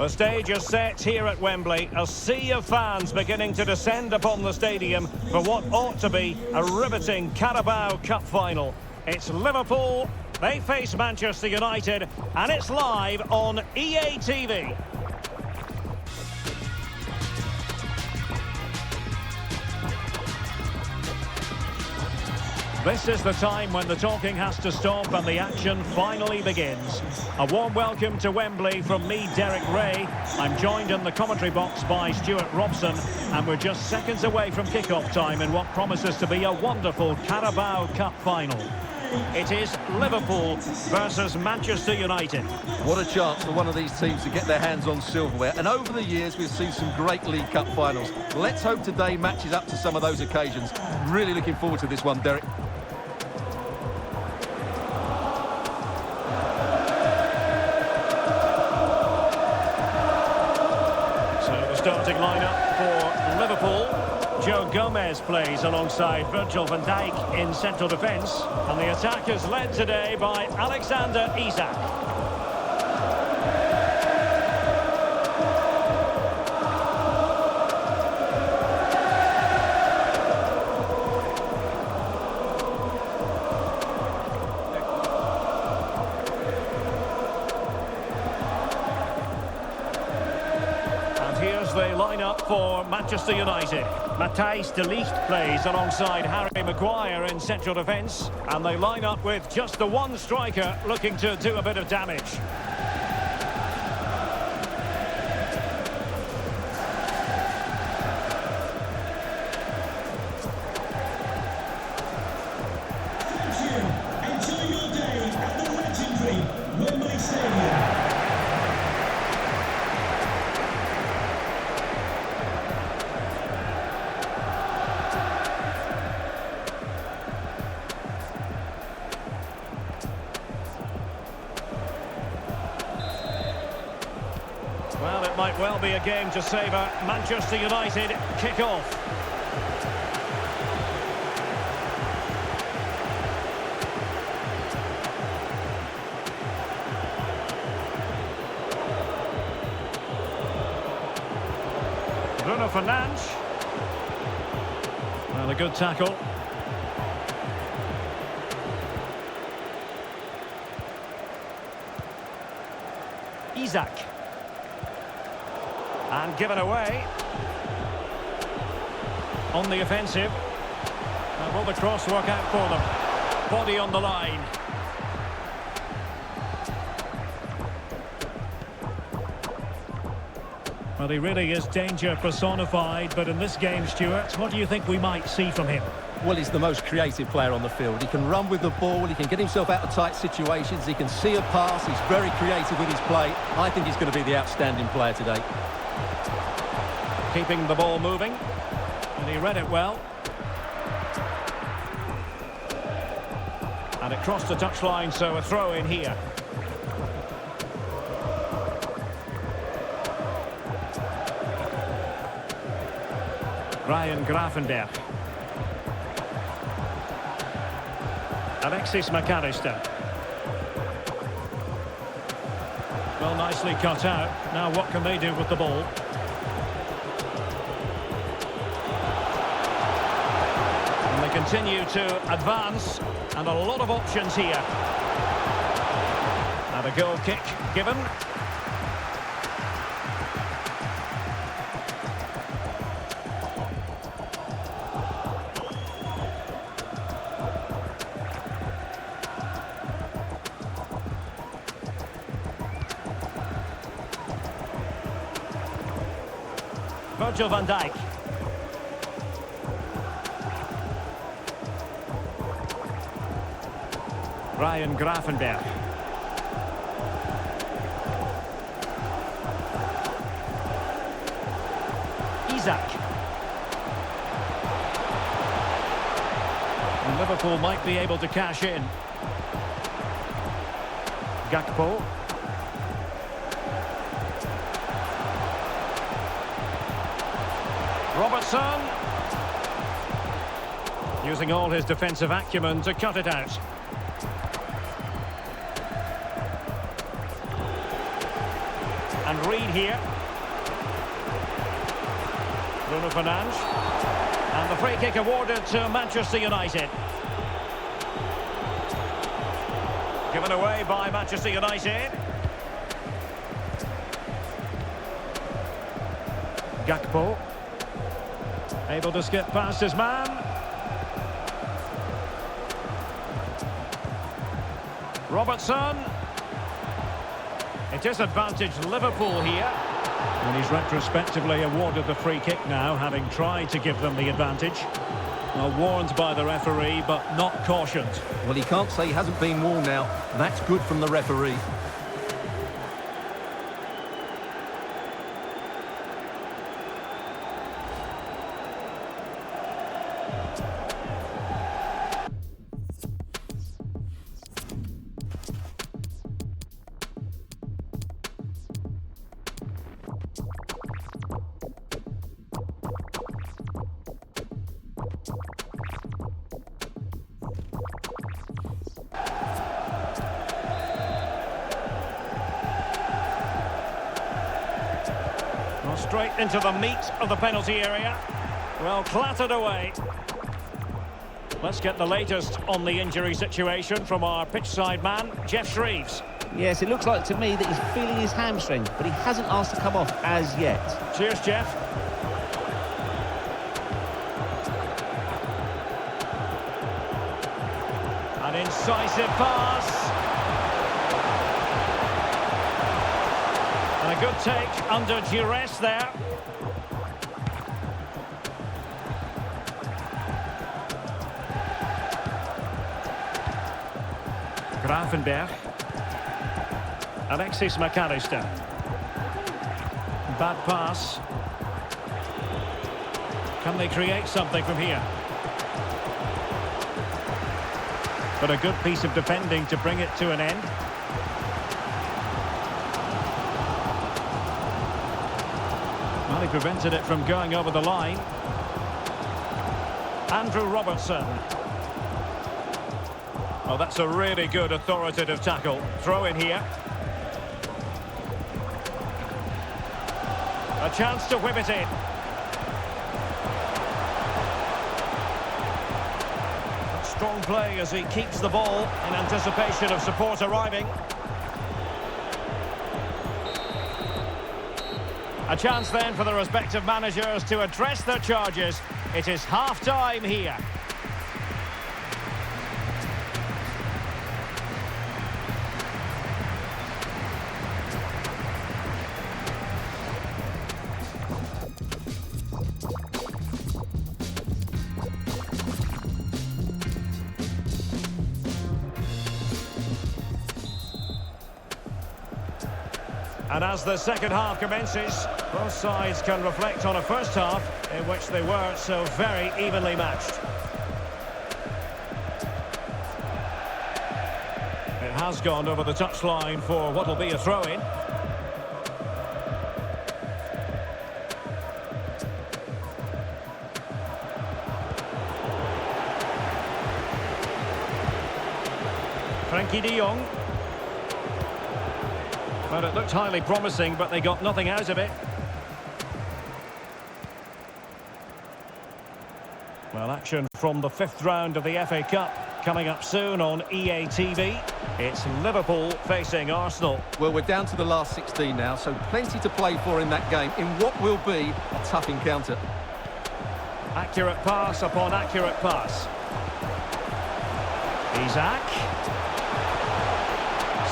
The stage is set here at Wembley. A sea of fans beginning to descend upon the stadium for what ought to be a riveting Carabao Cup final. It's Liverpool, they face Manchester United, and it's live on EA TV. This is the time when the talking has to stop and the action finally begins. A warm welcome to Wembley from me, Derek Ray. I'm joined in the commentary box by Stuart Robson, and we're just seconds away from kick-off time in what promises to be a wonderful Carabao Cup final. It is Liverpool versus Manchester United. What a chance for one of these teams to get their hands on silverware. And over the years, we've seen some great League Cup finals. Let's hope today matches up to some of those occasions. Really looking forward to this one, Derek. Starting lineup for Liverpool. Joe Gomez plays alongside Virgil van Dijk in central defence. And the attack is led today by Alexander Isak. The lineup for Manchester United. Matthijs de Ligt plays alongside Harry Maguire in central defence, and they line up with just the one striker looking to do a bit of damage. Enjoy your day at the legendary Wembley Stadium. Well, it might well be a game to savour. Manchester United kick off. Bruno Fernandes. Well, a good tackle. Isak. And given away. On the offensive. And will the cross work out for them? Body on the line. Well, he really is danger personified, but in this game, Stuart, what do you think we might see from him? Well, he's the most creative player on the field. He can run with the ball, he can get himself out of tight situations, he can see a pass, he's very creative with his play. I think he's going to be the outstanding player today. Keeping the ball moving, and he read it well. And it crossed the touchline, so a throw in here. Ryan Gravenberg. Alexis McAllister. Well, nicely cut out. Now what can they do with the ball? And they continue to advance, and a lot of options here. And a goal kick given. Virgil van Dijk. Ryan Gravenberg. Isak. And Liverpool might be able to cash in. Gakpo. Robertson. Using all his defensive acumen to cut it out. And read here. Bruno Fernandes. And the free kick awarded to Manchester United. Given away by Manchester United. Gakpo. Able to skip past his man. Robertson. It is advantage Liverpool here. And he's retrospectively awarded the free kick now, having tried to give them the advantage. Well, warned by the referee, but not cautioned. Well, he can't say he hasn't been warned now. That's good from the referee. Straight into the meat of the penalty area. Well, clattered away. Let's get the latest on the injury situation from our pitchside man, Jeff Shreves. Yes, it looks like to me that he's feeling his hamstring, but he hasn't asked to come off as yet. Cheers, Jeff. An incisive pass. And a good take under duress there. Gravenberg. Alexis McAllister. Bad pass. Can they create something from here? But a good piece of defending to bring it to an end. Well, he prevented it from going over the line. Andrew Robertson. Oh, that's a really good authoritative tackle. Throw in here. A chance to whip it in. Strong play as he keeps the ball in anticipation of support arriving. A chance then for the respective managers to address their charges. It is half-time here. And as the second half commences, both sides can reflect on a first half in which they were so very evenly matched. It has gone over the touchline for what will be a throw-in. Frankie de Jong. Well, it looked highly promising, but they got nothing out of it. Well, action from the fifth round of the FA Cup coming up soon on EA TV. It's Liverpool facing Arsenal. Well, we're down to the last 16 now, so plenty to play for in that game, in what will be a tough encounter. Accurate pass upon accurate pass. Isaac.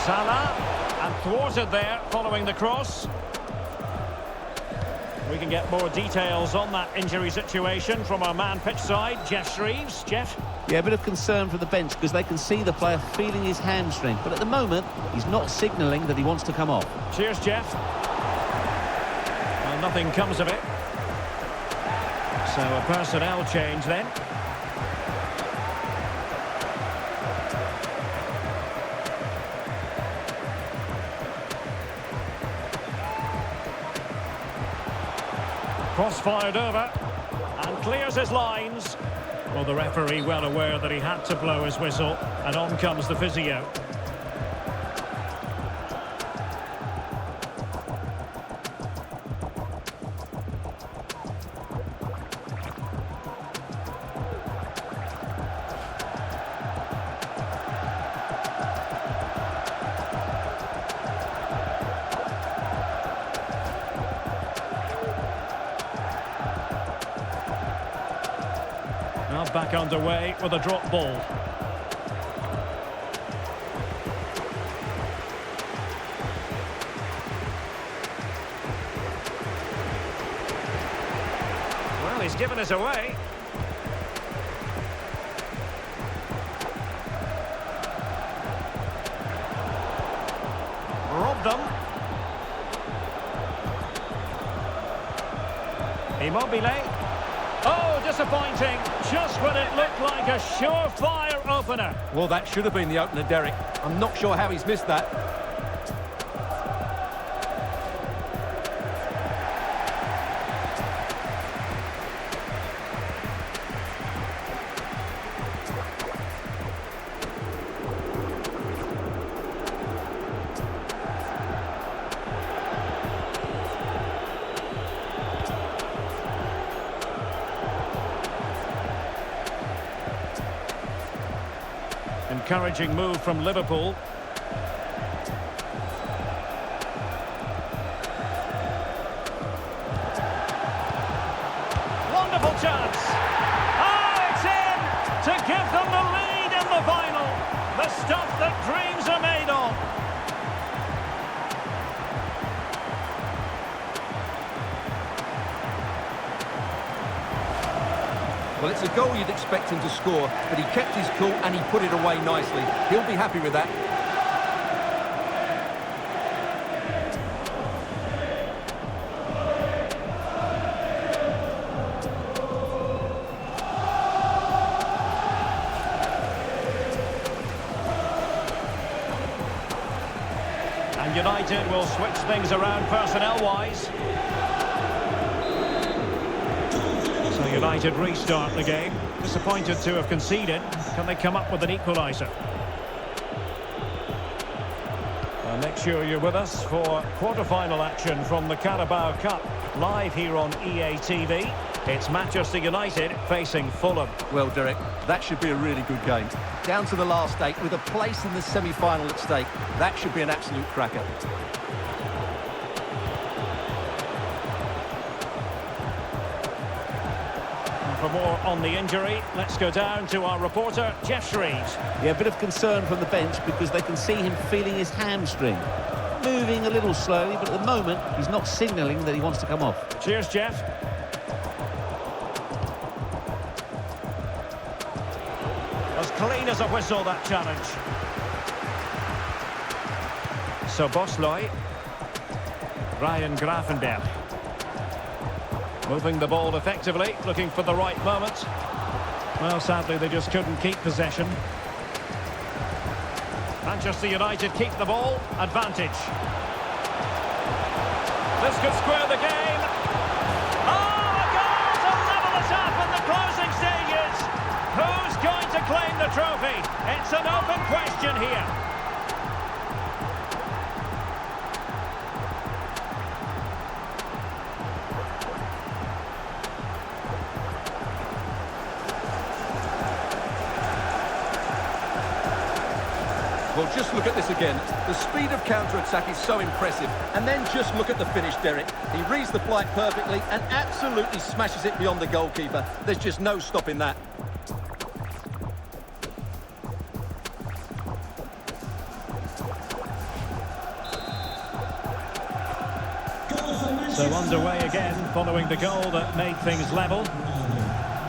Salah. And thwarted there, following the cross. We can get more details on that injury situation from our man pitch side, Jeff Shreves. Jeff? Yeah, a bit of concern for the bench because they can see the player feeling his hamstring. But at the moment, he's not signalling that he wants to come off. Cheers, Jeff. Well, nothing comes of it. So a personnel change then. Cross-fired over and clears his lines. Well, the referee well aware that he had to blow his whistle, and on comes the physio. back underway with a drop ball. Well, he's given us away. Robbed them. Immobile. Oh, disappointing. Just when it looked like a surefire opener. Well, that should have been the opener, Derek. I'm not sure how he's missed that. Encouraging move from Liverpool. Wonderful chance. Oh, it's in to give them the lead in the final. The stuff that dreams are made of. Well, it's a goal you'd expect him to score, but he kept his cool and he put it away nicely. He'll be happy with that. And United will switch things around personnel-wise. United restart the game. Disappointed to have conceded. Can they come up with an equaliser? Make sure you're with us for quarter-final action from the Carabao Cup, live here on EA TV. It's Manchester United facing Fulham. Well, Derek, that should be a really good game. Down to the last 8 with a place in the semi-final at stake. That should be an absolute cracker. For more on the injury, let's go down to our reporter, Jeff Shreves. Yeah, a bit of concern from the bench because they can see him feeling his hamstring. Moving a little slowly, but at the moment, he's not signalling that he wants to come off. Cheers, Jeff. As clean as a whistle, that challenge. So Bosloy. Ryan Grafenberg. Moving the ball effectively, looking for the right moment. Well, sadly, they just couldn't keep possession. Manchester United keep the ball, advantage. This could square the game. Oh, a goal to level it up in the closing stages. Who's going to claim the trophy? It's an open question here. Well, just look at this again. The speed of counter-attack is so impressive. And then just look at the finish, Derek. He reads the flight perfectly and absolutely smashes it beyond the goalkeeper. There's just no stopping that. So underway again, following the goal that made things level.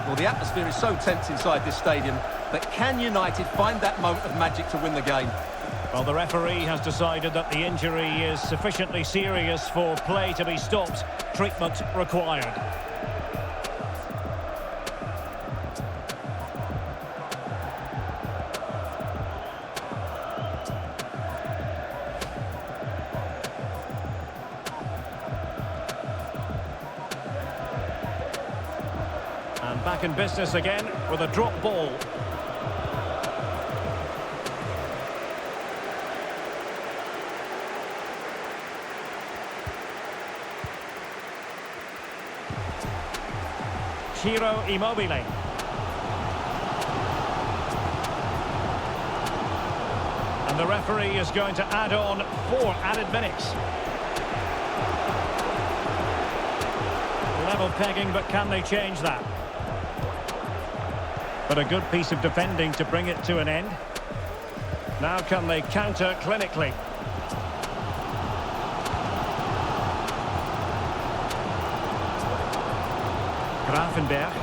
Well, the atmosphere is so tense inside this stadium, but can United find that moment of magic to win the game? Well, the referee has decided that the injury is sufficiently serious for play to be stopped. Treatment required. And back in business again with a drop ball. Ciro Immobile. And the referee is going to add on 4 added minutes. Level pegging, but can they change that? But a good piece of defending to bring it to an end. Now can they counter clinically? Grafenberg.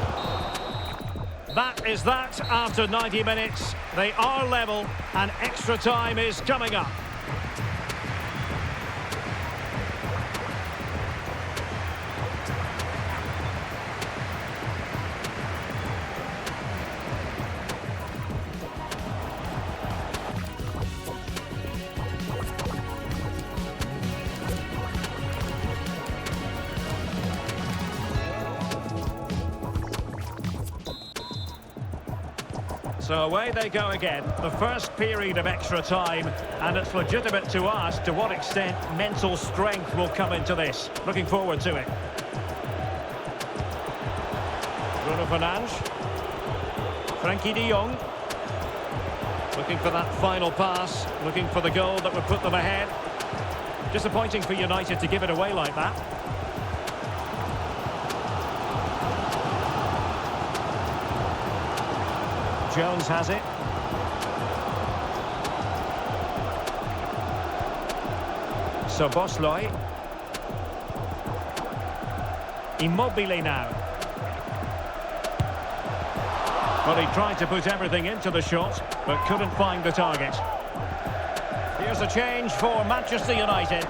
That is that after 90 minutes. They are level and extra time is coming up. So away they go again, the first period of extra time, and it's legitimate to ask to what extent mental strength will come into this. Looking forward to it. Bruno Fernandes. Frankie de Jong. Looking for that final pass, looking for the goal that would put them ahead. Disappointing for United to give it away like that. Jones has it. Soboslai. Immobile now. Well, he tried to put everything into the shot, but couldn't find the target. Here's a change for Manchester United.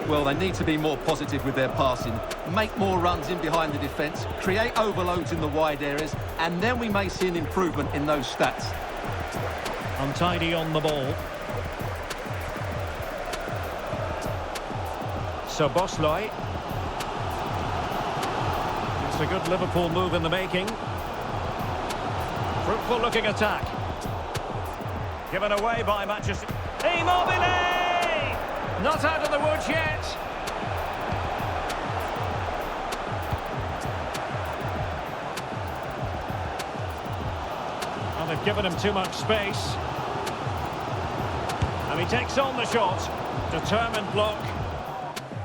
Well, they need to be more positive with their passing, make more runs in behind the defence, create overloads in the wide areas, and then we may see an improvement in those stats. Untidy on the ball. Soboslai. It's a good Liverpool move in the making. Fruitful looking attack. Given away by Manchester. Immobile! Not out of the woods yet. Well, they've given him too much space. And he takes on the shot. Determined block.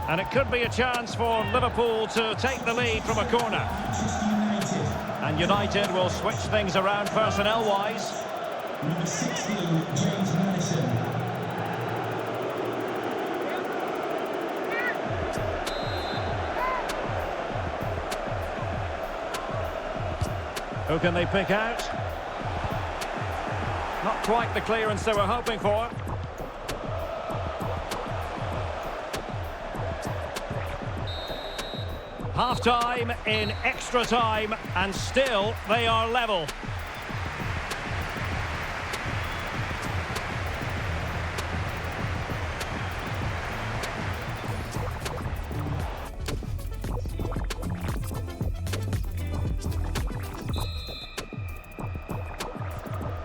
And it could be a chance for Liverpool to take the lead from a corner. And United will switch things around personnel-wise. Number 16, James Maddison. Who can they pick out? Not quite the clearance they were hoping for. Half-time in extra time, and still they are level.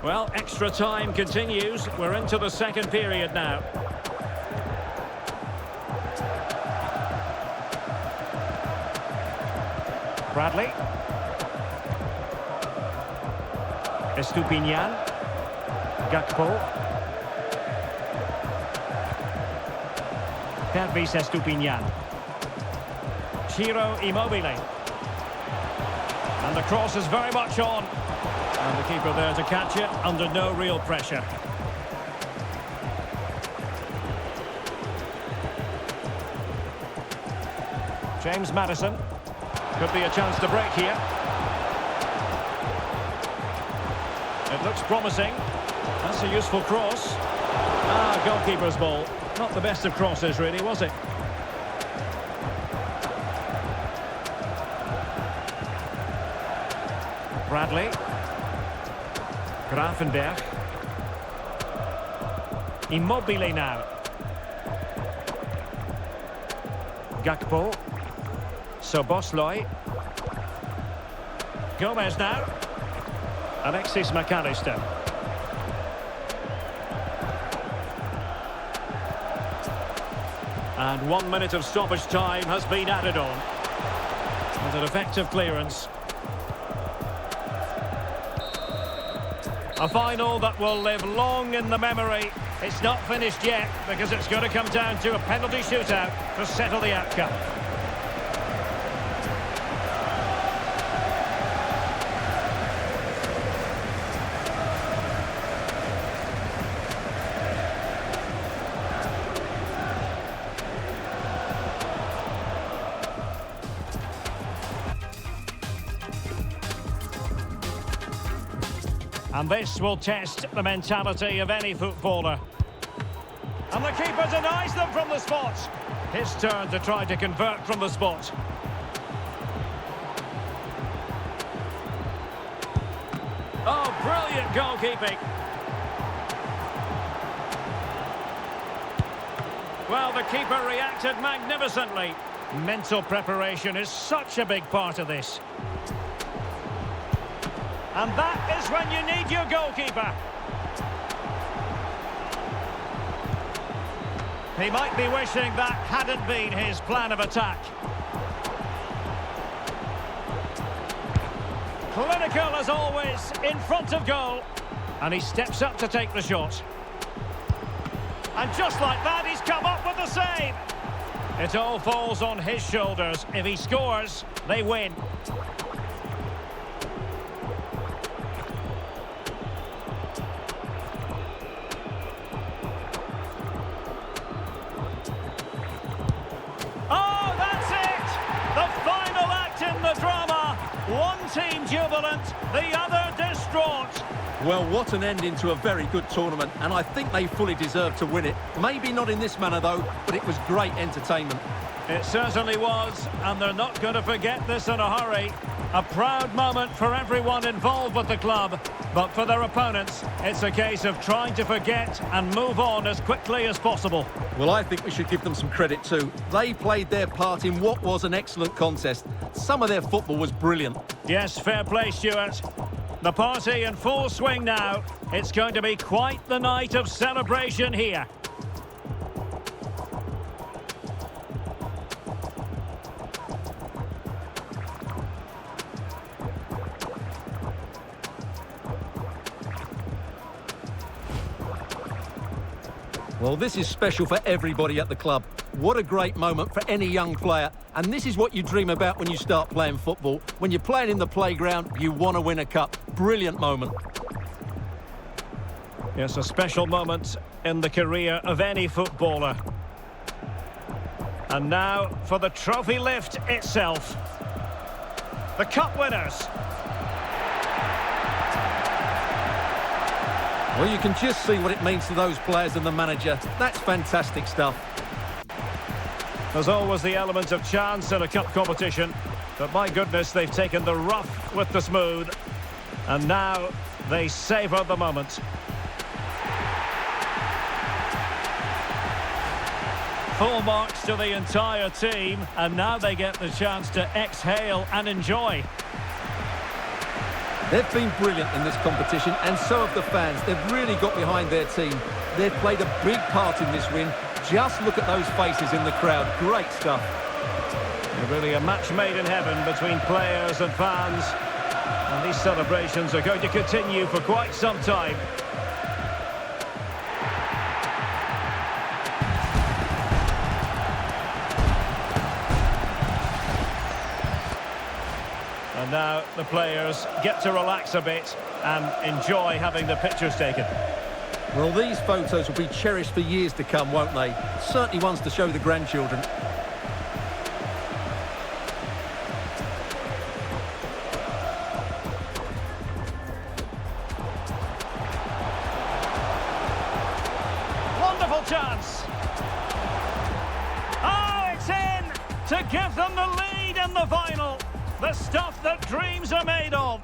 Well, extra time continues. We're into the second period now. Bradley. Estupinian. Gakpo. Pervis Estupinian. Ciro Immobile. And the cross is very much on. And the keeper there to catch it under no real pressure. James Maddison. Could be a chance to break here. It looks promising. That's a useful cross. Goalkeeper's ball. Not the best of crosses, really, was it? Bradley. Grafenberg. Immobile now. Gakpo. Soboslai. Gomez now. Alexis McAllister. And 1 minute of stoppage time has been added on. And an effective clearance. A final that will live long in the memory It's not finished yet because it's going to come down to a penalty shootout to settle the outcome. And this will test the mentality of any footballer. And the keeper denies them from the spot. His turn to try to convert from the spot. Oh, brilliant goalkeeping. Well, the keeper reacted magnificently. Mental preparation is such a big part of this. And that is when you need your goalkeeper. He might be wishing that hadn't been his plan of attack. Clinical as always, in front of goal. And he steps up to take the shot. And just like that, he's come up with the save. It all falls on his shoulders. If he scores, they win. One team jubilant, the other distraught. Well, what an ending to a very good tournament, and I think they fully deserve to win it. Maybe not in this manner, though, but it was great entertainment. It certainly was, and they're not going to forget this in a hurry. A proud moment for everyone involved with the club, but for their opponents, it's a case of trying to forget and move on as quickly as possible. Well, I think we should give them some credit too. They played their part in what was an excellent contest. Some of their football was brilliant. Yes, fair play, Stuart. The party in full swing now. It's going to be quite the night of celebration here. Well, this is special for everybody at the club. What a great moment for any young player. And this is what you dream about when you start playing football. When you're playing in the playground, you want to win a cup. Brilliant moment. Yes, a special moment in the career of any footballer. And now for the trophy lift itself. The cup winners. Well, you can just see what it means to those players and the manager. That's fantastic stuff. There's always the element of chance in a cup competition, but my goodness, they've taken the rough with the smooth, and now they savour the moment. Full marks to the entire team, and now they get the chance to exhale and enjoy. They've been brilliant in this competition, and so have the fans. They've really got behind their team. They've played a big part in this win. Just look at those faces in the crowd. Great stuff. Really a match made in heaven between players and fans. And these celebrations are going to continue for quite some time. And now the players get to relax a bit and enjoy having the pictures taken. Well, these photos will be cherished for years to come, won't they? Certainly ones to show the grandchildren. Wonderful chance. Oh, it's in to give them the lead in the final. The stuff that dreams are made of.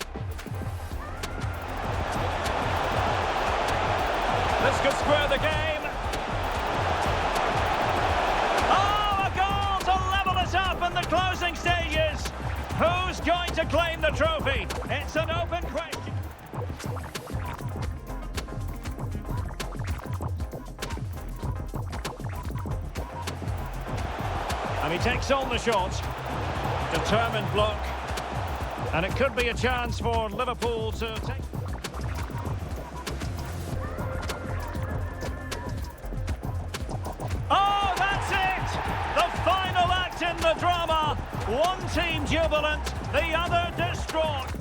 This could square the game. Oh, a goal to level us up in the closing stages. Who's going to claim the trophy? It's an open question. And he takes on the shot. Determined block. And it could be a chance for Liverpool to take... One team jubilant, the other distraught.